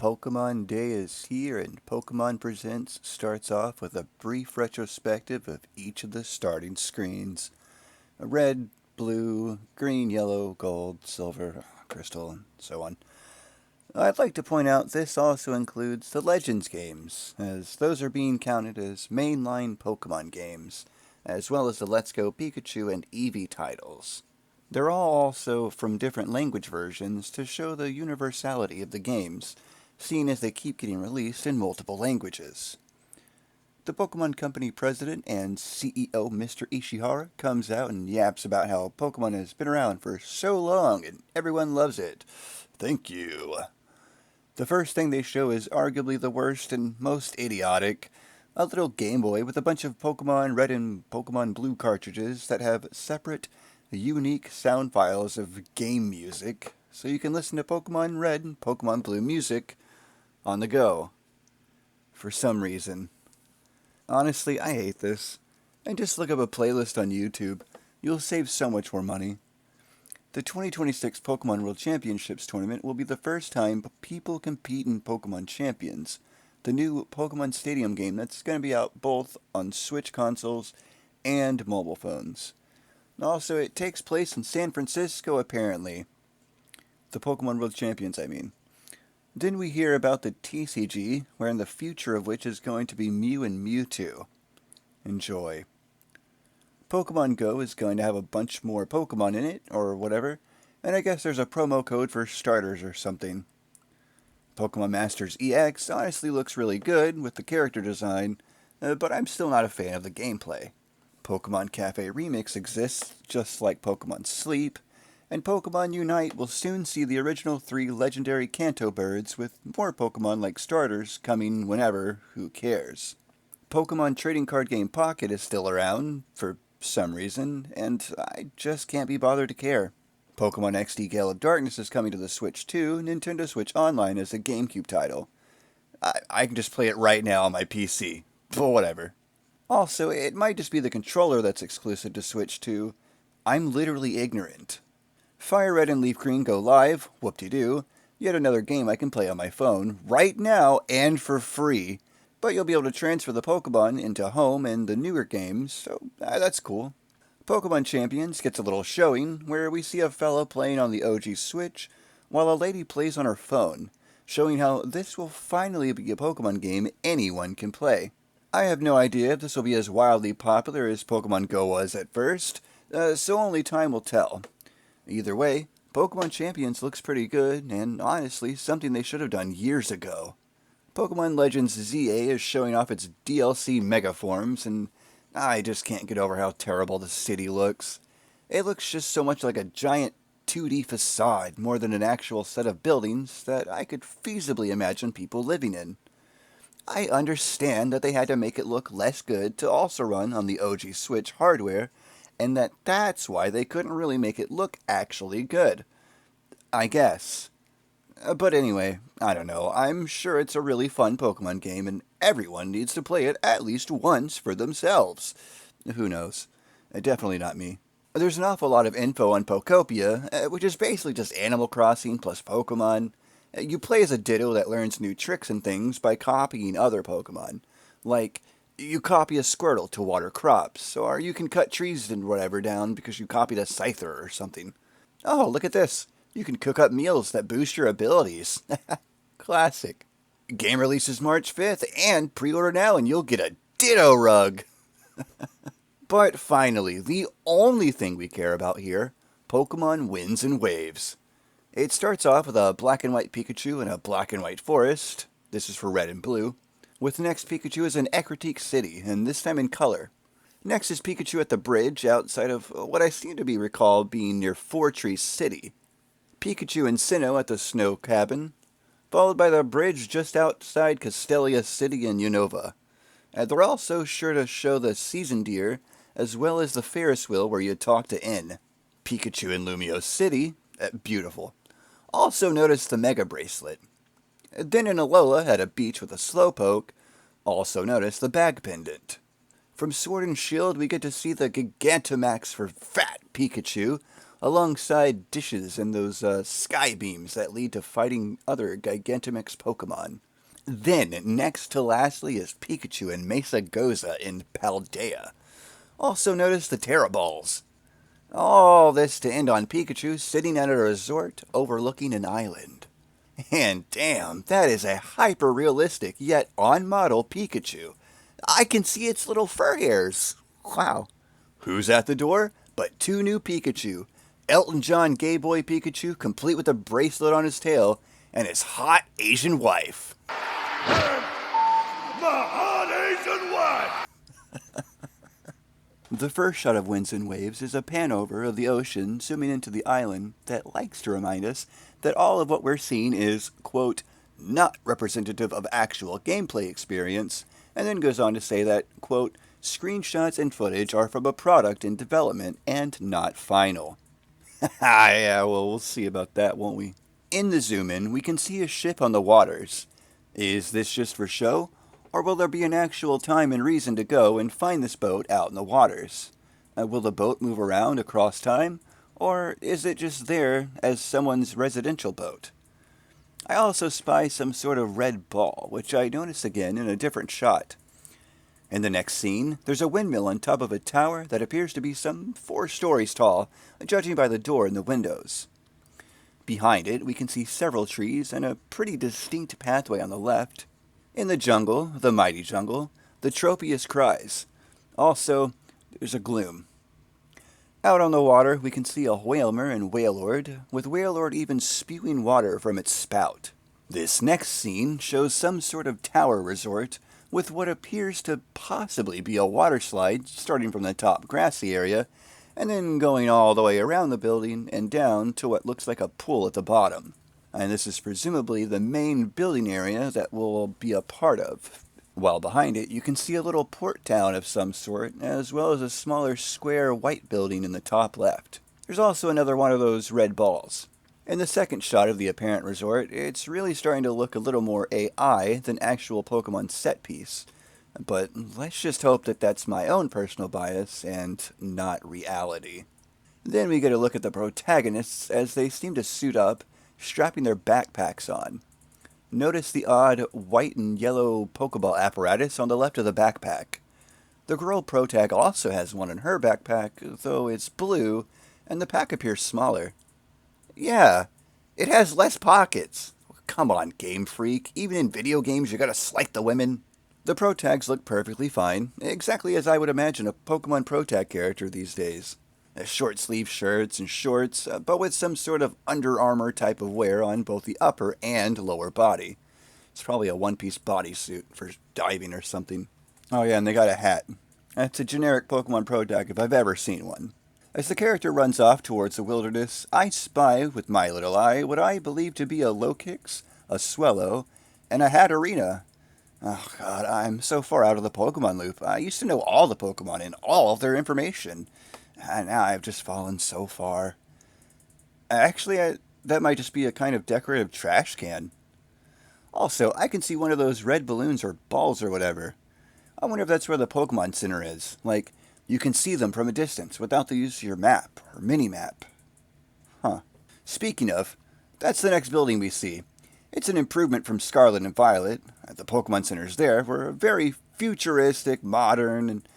Pokemon Day is here, and Pokemon Presents starts off with a brief retrospective of each of the starting screens. Red, blue, green, yellow, gold, silver, crystal, and so on. I'd like to point out this also includes the Legends games, as those are being counted as mainline Pokemon games, as well as the Let's Go Pikachu and Eevee titles. They're all also from different language versions to show the universality of the games, seeing as they keep getting released in multiple languages. The Pokemon Company president and CEO Mr. Ishihara comes out and yaps about how Pokemon has been around for so long and everyone loves it. Thank you. The first thing they show is arguably the worst and most idiotic. A little Game Boy with a bunch of Pokemon Red and Pokemon Blue cartridges that have separate, unique sound files of game music, so you can listen to Pokemon Red and Pokemon Blue music on the go. For some reason. Honestly, I hate this. And just look up a playlist on YouTube. You'll save so much more money. The 2026 Pokemon World Championships tournament will be the first time people compete in Pokemon Champions, the new Pokemon Stadium game that's going to be out both on Switch consoles and mobile phones. Also, it takes place in San Francisco, apparently. The Pokemon World Champions, I mean. Then we hear about the TCG, wherein the future of which is going to be Mew and Mewtwo. Enjoy. Pokemon Go is going to have a bunch more Pokemon in it, or whatever, and I guess there's a promo code for starters or something. Pokemon Masters EX honestly looks really good with the character design, but I'm still not a fan of the gameplay. Pokemon Cafe Remix exists just like Pokemon Sleep, and Pokemon Unite will soon see the original 3 legendary Kanto birds with more Pokemon like starters coming whenever, who cares. Pokemon Trading Card Game Pocket is still around, for some reason, and I just can't be bothered to care. Pokemon XD Gale of Darkness is coming to the Switch too. Nintendo Switch Online is a GameCube title. I can just play it right now on my PC, but whatever. Also, it might just be the controller that's exclusive to Switch 2. I'm literally ignorant. Fire Red and Leaf Green go live, whoop-de-doo, yet another game I can play on my phone right now and for free. But you'll be able to transfer the Pokemon into Home and the newer games, so that's cool. Pokemon Champions gets a little showing, where we see a fellow playing on the OG Switch, while a lady plays on her phone, showing how this will finally be a Pokemon game anyone can play. I have no idea if this will be as wildly popular as Pokemon Go was at first, so only time will tell. Either way, Pokemon Champions looks pretty good, and honestly, something they should have done years ago. Pokemon Legends ZA is showing off its DLC Mega Forms, and I just can't get over how terrible the city looks. It looks just so much like a giant 2D facade more than an actual set of buildings that I could feasibly imagine people living in. I understand that they had to make it look less good to also run on the OG Switch hardware, and that's why they couldn't really make it look actually good. I guess. But anyway, I don't know. I'm sure it's a really fun Pokemon game, and everyone needs to play it at least once for themselves. Who knows? Definitely not me. There's an awful lot of info on Pokopia, which is basically just Animal Crossing plus Pokemon. You play as a Ditto that learns new tricks and things by copying other Pokemon. Like, you copy a Squirtle to water crops, or you can cut trees and whatever down because you copied a Scyther or something. Oh, look at this. You can cook up meals that boost your abilities. Classic. Game releases March 5th, and pre-order now and you'll get a Ditto rug. But finally, the only thing we care about here, Pokemon Winds and Waves. It starts off with a black and white Pikachu in a black and white forest. This is for Red and Blue. With the next Pikachu is in Ecruteak City, and this time in color. Next is Pikachu at the bridge outside of what I seem to be recall being near Fortree City. Pikachu and Sinnoh at the Snow Cabin, followed by the bridge just outside Castelia City in Unova. They're also sure to show the Season Deer, as well as the Ferris wheel where you talk to N. Pikachu in Lumio City, beautiful. Also notice the Mega Bracelet. Then in Alola, at a beach with a Slowpoke, also notice the Bag Pendant. From Sword and Shield, we get to see the Gigantamax for Fat Pikachu, alongside dishes and those sky beams that lead to fighting other Gigantamax Pokemon. Then, next to lastly, is Pikachu and Mesa Goza in Paldea. Also notice the Terra Balls. All this to end on Pikachu sitting at a resort overlooking an island. And damn, that is a hyper-realistic yet on-model Pikachu. I can see its little fur hairs. Wow. Who's at the door? But two new Pikachu. Elton John gay boy Pikachu, complete with a bracelet on his tail, and his hot Asian wife. My hot Asian wife! The first shot of Winds and Waves is a pan-over of the ocean zooming into the island that likes to remind us that all of what we're seeing is, quote, not representative of actual gameplay experience, and then goes on to say that, quote, screenshots and footage are from a product in development and not final. Yeah, well, we'll see about that, won't we? In the zoom-in, we can see a ship on the waters. Is this just for show? Or will there be an actual time and reason to go and find this boat out in the waters? Will the boat move around across time? Or is it just there as someone's residential boat? I also spy some sort of red ball, which I notice again in a different shot. In the next scene, there's a windmill on top of a tower that appears to be some 4 stories tall, judging by the door and the windows. Behind it, we can see several trees and a pretty distinct pathway on the left. In the jungle, the mighty jungle, the Tropius cries. Also, there's a gloom. Out on the water, we can see a Whalmer and Wailord, with Wailord even spewing water from its spout. This next scene shows some sort of tower resort, with what appears to possibly be a water slide starting from the top grassy area, and then going all the way around the building and down to what looks like a pool at the bottom. And this is presumably the main building area that we'll be a part of. While behind it, you can see a little port town of some sort, as well as a smaller square white building in the top left. There's also another one of those red balls. In the second shot of the apparent resort, it's really starting to look a little more AI than actual Pokemon set piece. But let's just hope that that's my own personal bias and not reality. Then we get a look at the protagonists as they seem to suit up, strapping their backpacks on. Notice the odd white and yellow Pokeball apparatus on the left of the backpack. The girl protag also has one in her backpack, though it's blue, and the pack appears smaller. Yeah, it has less pockets. Come on, Game Freak. Even in video games, you gotta slight the women. The protags look perfectly fine, exactly as I would imagine a Pokemon protag character these days. Short-sleeve shirts and shorts, but with some sort of Under Armour type of wear on both the upper and lower body. It's probably a one-piece bodysuit for diving or something. Oh yeah, and they got a hat. That's a generic Pokemon protag if I've ever seen one. As the character runs off towards the wilderness, I spy with my little eye what I believe to be a Lokix, a Swellow, and a Hatterena. Oh god, I'm so far out of the Pokemon loop. I used to know all the Pokemon and all of their information. And now I've just fallen so far. Actually, that might just be a kind of decorative trash can. Also, I can see one of those red balloons or balls or whatever. I wonder if that's where the Pokemon Center is. Like, you can see them from a distance without the use of your map or mini-map. Huh. Speaking of, that's the next building we see. It's an improvement from Scarlet and Violet. The Pokemon Centers there were very futuristic, modern, and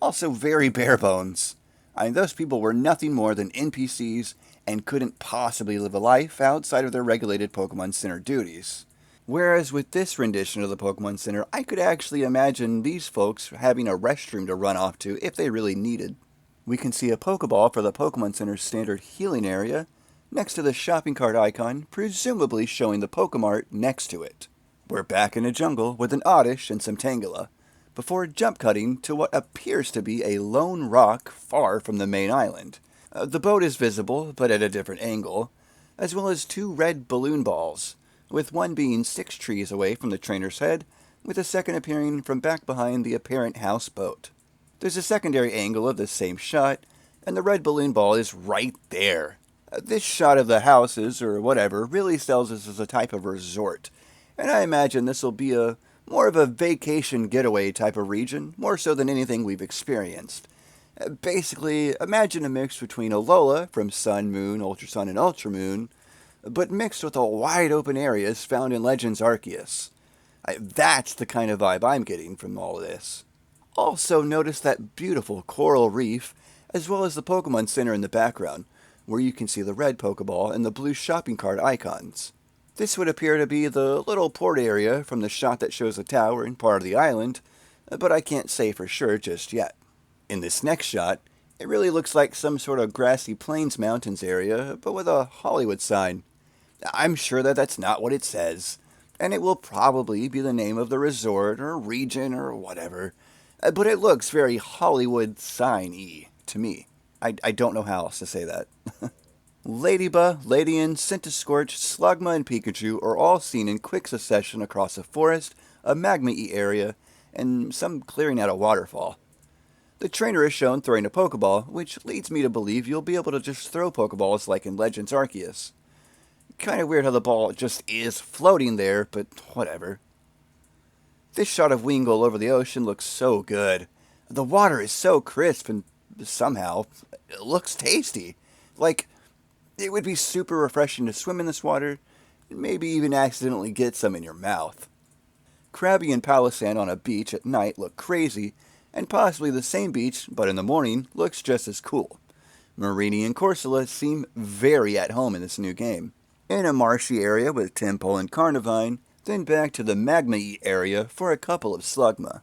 also very bare bones. I mean, those people were nothing more than NPCs and couldn't possibly live a life outside of their regulated Pokemon Center duties. Whereas with this rendition of the Pokemon Center, I could actually imagine these folks having a restroom to run off to if they really needed. We can see a Pokeball for the Pokemon Center's standard healing area, next to the shopping cart icon, presumably showing the Pokemart next to it. We're back in a jungle with an Oddish and some Tangela, before jump cutting to what appears to be a lone rock far from the main island. The boat is visible, but at a different angle, as well as 2 red balloon balls, with one being 6 trees away from the trainer's head, with a second appearing from back behind the apparent houseboat. There's a secondary angle of this same shot, and the red balloon ball is right there. This shot of the houses, or whatever, really sells us as a type of resort, and I imagine this will be more of a vacation getaway type of region, more so than anything we've experienced. Basically, imagine a mix between Alola from Sun, Moon, Ultra Sun, and Ultra Moon, but mixed with the wide open areas found in Legends Arceus. That's the kind of vibe I'm getting from all of this. Also, notice that beautiful coral reef, as well as the Pokemon Center in the background, where you can see the red Pokeball and the blue shopping cart icons. This would appear to be the little port area from the shot that shows the tower and part of the island, but I can't say for sure just yet. In this next shot, it really looks like some sort of grassy plains mountains area, but with a Hollywood sign. I'm sure that that's not what it says, and it will probably be the name of the resort or region or whatever, but it looks very Hollywood sign-y to me. I don't know how else to say that. Ladybug, Ladian, Centiskorch, Slugma, and Pikachu are all seen in quick succession across a forest, a magma-y area, and some clearing out a waterfall. The trainer is shown throwing a Pokeball, which leads me to believe you'll be able to just throw Pokeballs like in Legends Arceus. Kinda weird how the ball just is floating there, but whatever. This shot of Wingull over the ocean looks so good. The water is so crisp and somehow it looks tasty. Like, it would be super refreshing to swim in this water and maybe even accidentally get some in your mouth. Krabby and Palossand on a beach at night look crazy, and possibly the same beach, but in the morning, looks just as cool. Marini and Corsola seem very at home in this new game. In a marshy area with Tempo and Carnivine, then back to the magma-y area for a couple of Slugma.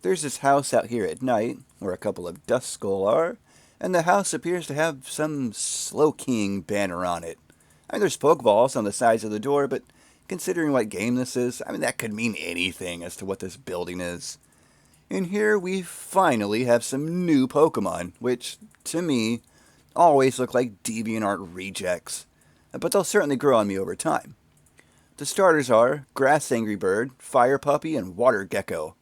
There's this house out here at night, where a couple of Duskull are, and the house appears to have some Slowking banner on it. There's Pokeballs on the sides of the door, but considering what game this is, that could mean anything as to what this building is. And here we finally have some new Pokemon, which, to me, always look like DeviantArt rejects. But they'll certainly grow on me over time. The starters are Grass Angry Bird, Fire Puppy, and Water Gecko.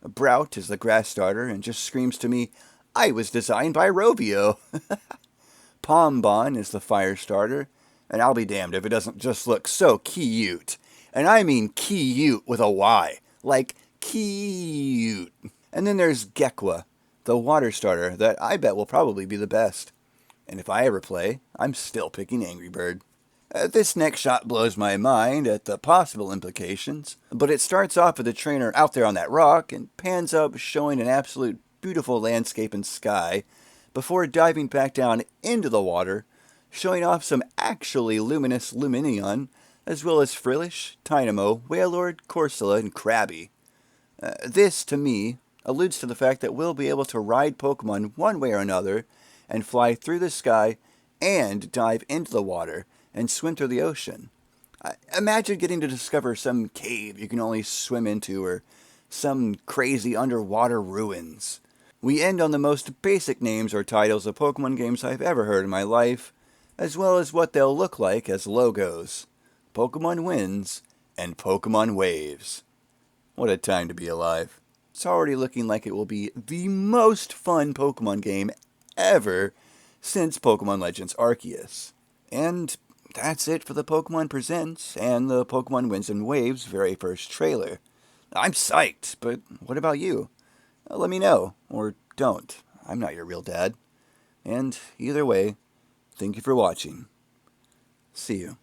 Brout is the grass starter and just screams to me, I was designed by Rovio. Pombon is the fire starter, and I'll be damned if it doesn't just look so cute. And I mean cute with a Y, like cute. And then there's Gekwa, the water starter that I bet will probably be the best. And if I ever play, I'm still picking Angry Bird. This next shot blows my mind at the possible implications, but it starts off with the trainer out there on that rock and pans up showing an absolute beautiful landscape and sky before diving back down into the water, showing off some actually luminous Lumineon, as well as Frillish, Tynamo, Wailord, Corsola, and Krabby. This, to me, alludes to the fact that we'll be able to ride Pokemon one way or another and fly through the sky and dive into the water and swim through the ocean. Imagine getting to discover some cave you can only swim into or some crazy underwater ruins. We end on the most basic names or titles of Pokemon games I've ever heard in my life, as well as what they'll look like as logos. Pokemon Winds and Pokemon Waves. What a time to be alive. It's already looking like it will be the most fun Pokemon game ever since Pokemon Legends Arceus. And that's it for the Pokemon Presents and the Pokemon Winds and Waves very first trailer. I'm psyched, but what about you? Let me know, or don't. I'm not your real dad. And either way, thank you for watching. See you.